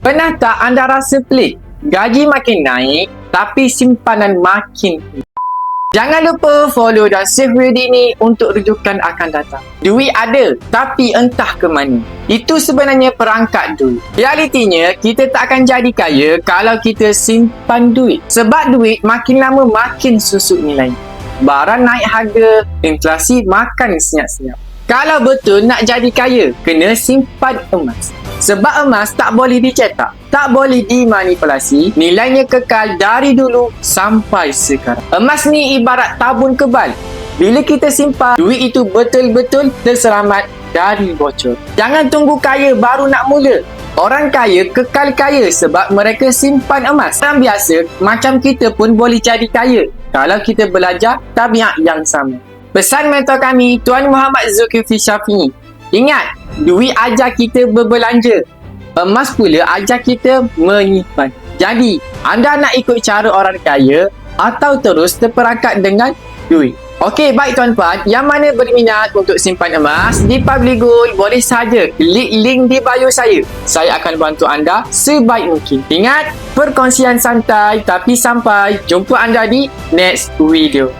Pernah tak anda rasa pelik? Gaji makin naik, tapi simpanan makin. Jangan lupa follow dan save video ni untuk rujukan akan datang. Duit ada, tapi entah ke mana. Itu sebenarnya perangkat duit. Realitinya, kita tak akan jadi kaya kalau kita simpan duit. Sebab duit makin lama makin susut nilai. Barang naik harga, inflasi makan senyap-senyap. Kalau betul nak jadi kaya, kena simpan emas. Sebab emas tak boleh dicetak, tak boleh dimanipulasi, nilainya kekal dari dulu sampai sekarang. Emas ni ibarat tabung kebal. Bila kita simpan, duit itu betul-betul terselamat dari bocor. Jangan tunggu kaya baru nak mula. Orang kaya kekal kaya sebab mereka simpan emas. Orang biasa macam kita pun boleh jadi kaya kalau kita belajar tabiat yang sama. Pesan mentor kami, Tuan Muhammad Zulkifli Syafi'i. Ingat, duit ajar kita berbelanja. Emas pula ajar kita menyimpan. Jadi, anda nak ikut cara orang kaya atau terus terperangkap dengan duit? Okey, baik tuan-tuan, yang mana berminat untuk simpan emas di Public Gold, boleh saja klik link di bio saya. Saya akan bantu anda sebaik mungkin. Ingat, perkongsian santai tapi sampai. Jumpa anda di next video.